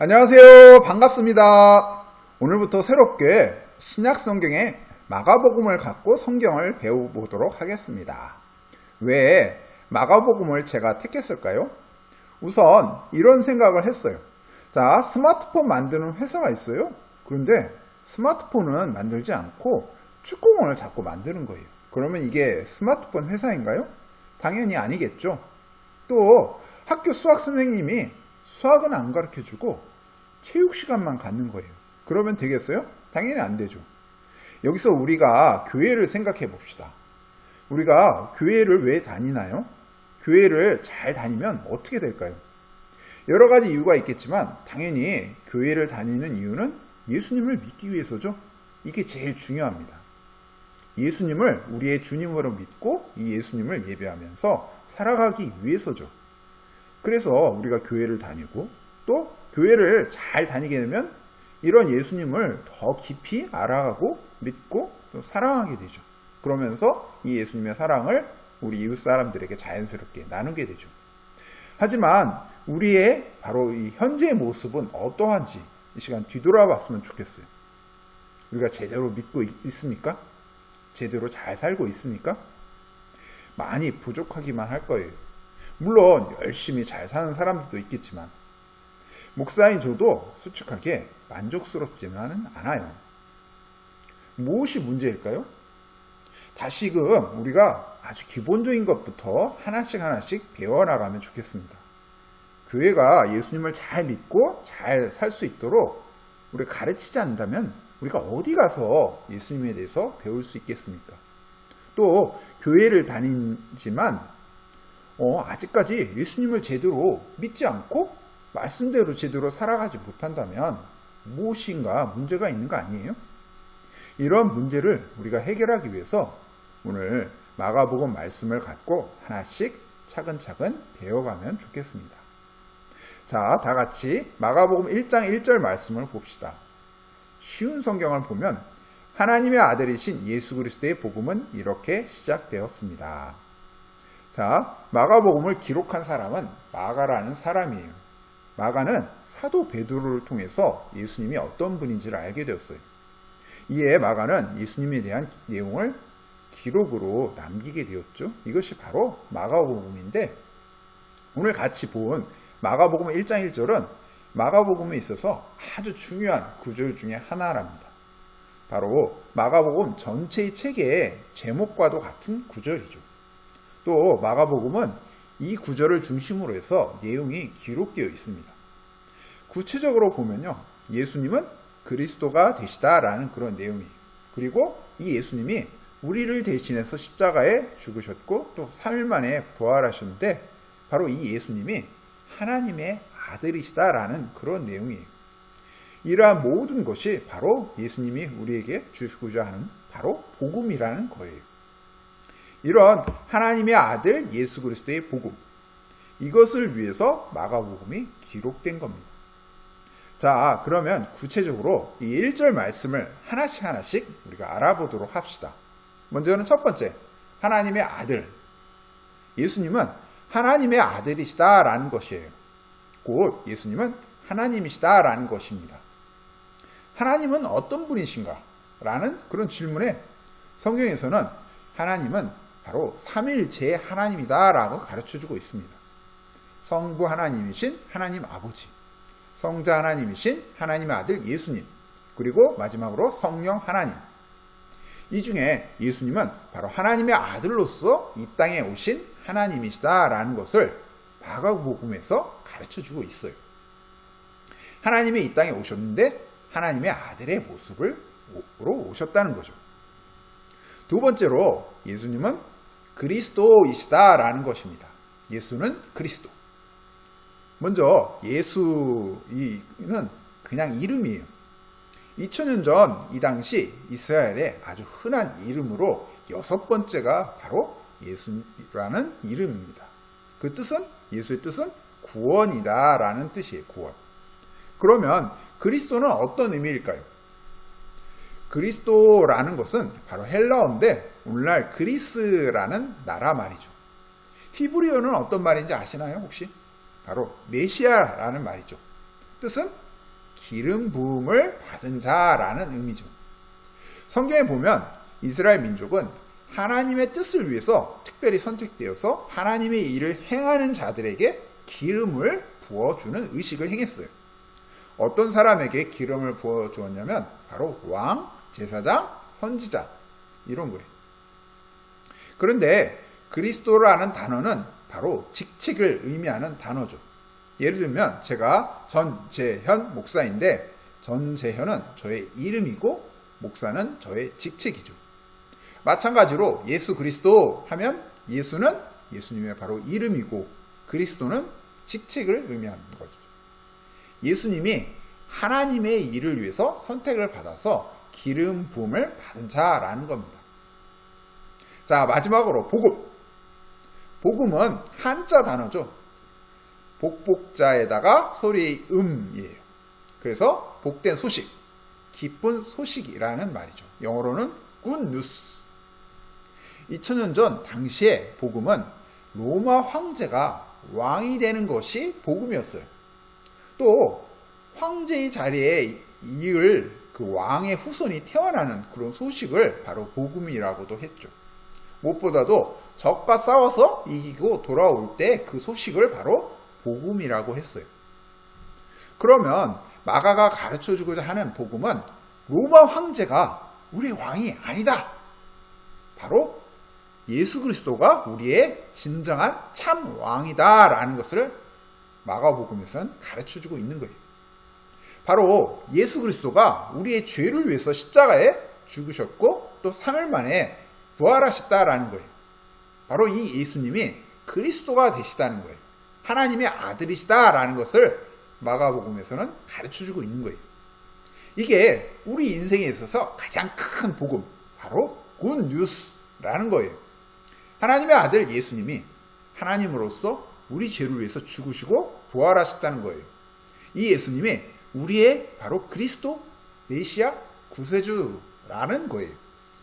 안녕하세요. 반갑습니다. 오늘부터 새롭게 신약 성경의 마가복음을 갖고 성경을 배워보도록 하겠습니다. 왜 마가복음을 제가 택했을까요? 우선 이런 생각을 했어요. 자, 스마트폰 만드는 회사가 있어요. 그런데 스마트폰은 만들지 않고 축구공을 자꾸 만드는 거예요. 그러면 이게 스마트폰 회사인가요? 당연히 아니겠죠. 또 학교 수학 선생님이 수학은 안 가르쳐주고 체육 시간만 갖는 거예요. 그러면 되겠어요? 당연히 안 되죠. 여기서 우리가 교회를 생각해 봅시다. 우리가 교회를 왜 다니나요? 교회를 잘 다니면 어떻게 될까요? 여러 가지 이유가 있겠지만 당연히 교회를 다니는 이유는 예수님을 믿기 위해서죠. 이게 제일 중요합니다. 예수님을 우리의 주님으로 믿고 이 예수님을 예배하면서 살아가기 위해서죠. 그래서 우리가 교회를 다니고 또 교회를 잘 다니게 되면 이런 예수님을 더 깊이 알아가고 믿고 또 사랑하게 되죠. 그러면서 이 예수님의 사랑을 우리 이웃 사람들에게 자연스럽게 나누게 되죠. 하지만 우리의 바로 이 현재의 모습은 어떠한지 이 시간 뒤돌아봤으면 좋겠어요. 우리가 제대로 믿고 있습니까? 제대로 잘 살고 있습니까? 많이 부족하기만 할 거예요. 물론 열심히 잘 사는 사람들도 있겠지만 목사인 저도 솔직하게 만족스럽지만은 않아요. 무엇이 문제일까요? 다시금 우리가 아주 기본적인 것부터 하나씩 배워나가면 좋겠습니다. 교회가 예수님을 잘 믿고 잘 살 수 있도록 우리가 가르치지 않는다면 우리가 어디 가서 예수님에 대해서 배울 수 있겠습니까? 또 교회를 다니지만 아직까지 예수님을 제대로 믿지 않고 말씀대로 제대로 살아가지 못한다면 무엇인가 문제가 있는 거 아니에요? 이런 문제를 우리가 해결하기 위해서 오늘 마가복음 말씀을 갖고 하나씩 차근차근 배워가면 좋겠습니다. 자, 다 같이 마가복음 1장 1절 말씀을 봅시다. 쉬운 성경을 보면 하나님의 아들이신 예수 그리스도의 복음은 이렇게 시작되었습니다. 자, 마가복음을 기록한 사람은 마가라는 사람이에요. 마가는 사도 베드로를 통해서 예수님이 어떤 분인지를 알게 되었어요. 이에 마가는 예수님에 대한 내용을 기록으로 남기게 되었죠. 이것이 바로 마가복음인데 오늘 같이 본 마가복음 1장 1절은 마가복음에 있어서 아주 중요한 구절 중에 하나랍니다. 바로 마가복음 전체의 책의 제목과도 같은 구절이죠. 또 마가복음은 이 구절을 중심으로 해서 내용이 기록되어 있습니다. 구체적으로 보면요. 예수님은 그리스도가 되시다라는 그런 내용이에요. 그리고 이 예수님이 우리를 대신해서 십자가에 죽으셨고 또 3일 만에 부활하셨는데 바로 이 예수님이 하나님의 아들이시다라는 그런 내용이에요. 이러한 모든 것이 바로 예수님이 우리에게 주시고자 하는 바로 복음이라는 거예요. 이런 하나님의 아들 예수 그리스도의 복음, 이것을 위해서 마가복음이 기록된 겁니다. 자, 그러면 구체적으로 이 1절 말씀을 하나씩 우리가 알아보도록 합시다. 먼저는 첫 번째, 하나님의 아들. 예수님은 하나님의 아들이시다라는 것이에요. 곧 예수님은 하나님이시다라는 것입니다. 하나님은 어떤 분이신가? 라는 그런 질문에 성경에서는 하나님은 바로 삼위일체의 하나님이다라고 가르쳐주고 있습니다. 성부 하나님이신 하나님 아버지, 성자 하나님이신 하나님의 아들 예수님, 그리고 마지막으로 성령 하나님. 이 중에 예수님은 바로 하나님의 아들로서 이 땅에 오신 하나님이시다라는 것을 마가복음에서 가르쳐주고 있어요. 하나님이 이 땅에 오셨는데 하나님의 아들의 모습으로 오셨다는 거죠. 두 번째로 예수님은 그리스도이시다라는 것입니다. 예수는 그리스도. 먼저 예수는 그냥 이름이에요. 2000년 전 이 당시 이스라엘의 아주 흔한 이름으로 6번째가 바로 예수라는 이름입니다. 그 뜻은 예수의 뜻은 구원이다 라는 뜻이에요. 구원. 그러면 그리스도는 어떤 의미일까요? 그리스도라는 것은 바로 헬라어인데 오늘날 그리스라는 나라 말이죠. 히브리어는 어떤 말인지 아시나요 혹시? 바로 메시아라는 말이죠. 뜻은 기름 부음을 받은 자라는 의미죠. 성경에 보면 이스라엘 민족은 하나님의 뜻을 위해서 특별히 선택되어서 하나님의 일을 행하는 자들에게 기름을 부어주는 의식을 행했어요. 어떤 사람에게 기름을 부어주었냐면 바로 왕, 제사장, 선지자 이런 거예요. 그런데 그리스도라는 단어는 바로 직책을 의미하는 단어죠. 예를 들면 제가 전재현 목사인데 전재현은 저의 이름이고 목사는 저의 직책이죠. 마찬가지로 예수 그리스도 하면 예수는 예수님의 바로 이름이고 그리스도는 직책을 의미하는 거죠. 예수님이 하나님의 일을 위해서 선택을 받아서 기름 부음을 받은 자라는 겁니다. 자, 마지막으로 복음. 복음은 한자 단어죠. 복복자에다가 소리의 음이에요. 그래서 복된 소식, 기쁜 소식이라는 말이죠. 영어로는 good news. 2000년 전 당시에 복음은 로마 황제가 왕이 되는 것이 복음이었어요. 또 황제의 자리에 이을 그 왕의 후손이 태어나는 그런 소식을 바로 복음이라고도 했죠. 무엇보다도 적과 싸워서 이기고 돌아올 때 그 소식을 바로 복음이라고 했어요. 그러면 마가가 가르쳐주고자 하는 복음은 로마 황제가 우리의 왕이 아니다. 바로 예수 그리스도가 우리의 진정한 참 왕이다 라는 것을 마가복음에서는 가르쳐주고 있는 거예요. 바로 예수 그리스도가 우리의 죄를 위해서 십자가에 죽으셨고 또 3일 만에 부활하셨다라는 거예요. 바로 이 예수님이 그리스도가 되시다는 거예요. 하나님의 아들이시다라는 것을 마가복음에서는 가르쳐주고 있는 거예요. 이게 우리 인생에 있어서 가장 큰 복음, 바로 굿뉴스라는 거예요. 하나님의 아들 예수님이 하나님으로서 우리 죄를 위해서 죽으시고 부활하셨다는 거예요. 이 예수님이 우리의 바로 그리스도, 메시아, 구세주라는 거예요.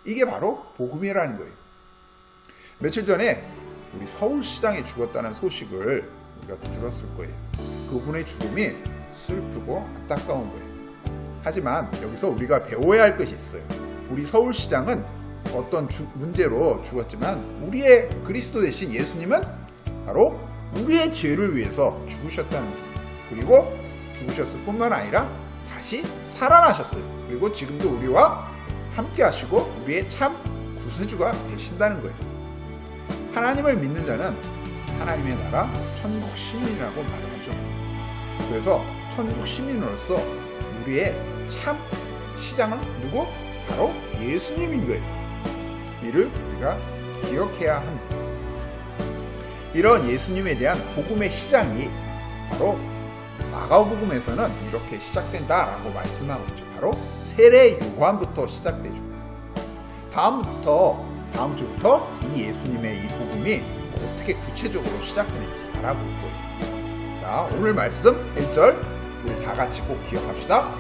이게 바로 복음이라는 거예요. 며칠 전에 우리 서울시장에 죽었다는 소식을 우리가 들었을 거예요. 그분의 죽음이 슬프고 안타까운 거예요. 하지만 여기서 우리가 배워야 할 것이 있어요. 우리 서울시장은 어떤 문제로 죽었지만 우리의 그리스도 되신 예수님은 바로 우리의 죄를 위해서 죽으셨다는 거예요. 그리고 죽으셨을 뿐만 아니라 다시 살아나셨어요. 그리고 지금도 우리와 함께 하시고 우리의 참 구세주가 되신다는 거예요. 하나님을 믿는 자는 하나님의 나라 천국 시민이라고 말을 하죠. 그래서 천국 시민으로서 우리의 참 시장은 누구? 바로 예수님인 거예요. 이를 우리가 기억해야 합니다. 이런 예수님에 대한 복음의 시작이 바로 마가복음에서는 이렇게 시작된다라고 말씀하고 있죠. 바로 세례 요한부터 시작되죠. 다음 주부터 이 예수님의 이 복음이 어떻게 구체적으로 시작되는지 알아볼 거예요. 자, 오늘 말씀 1절 우리 다 같이 꼭 기억합시다.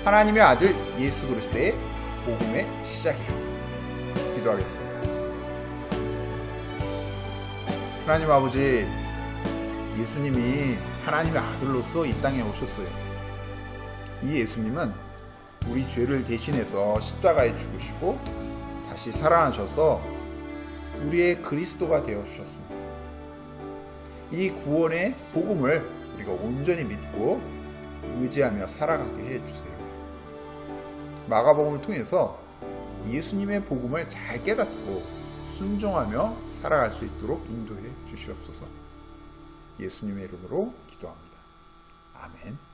하나님의 아들 예수 그리스도의 복음의 시작이라. 기도하겠습니다. 하나님 아버지, 예수님이 하나님의 아들로서 이 땅에 오셨어요. 이 예수님은 우리 죄를 대신해서 십자가에 죽으시고 다시 살아나셔서 우리의 그리스도가 되어주셨습니다. 이 구원의 복음을 우리가 온전히 믿고 의지하며 살아가게 해주세요. 마가복음을 통해서 예수님의 복음을 잘 깨닫고 순종하며 살아갈 수 있도록 인도해 주시옵소서. 예수님의 이름으로 기도합니다. 아멘.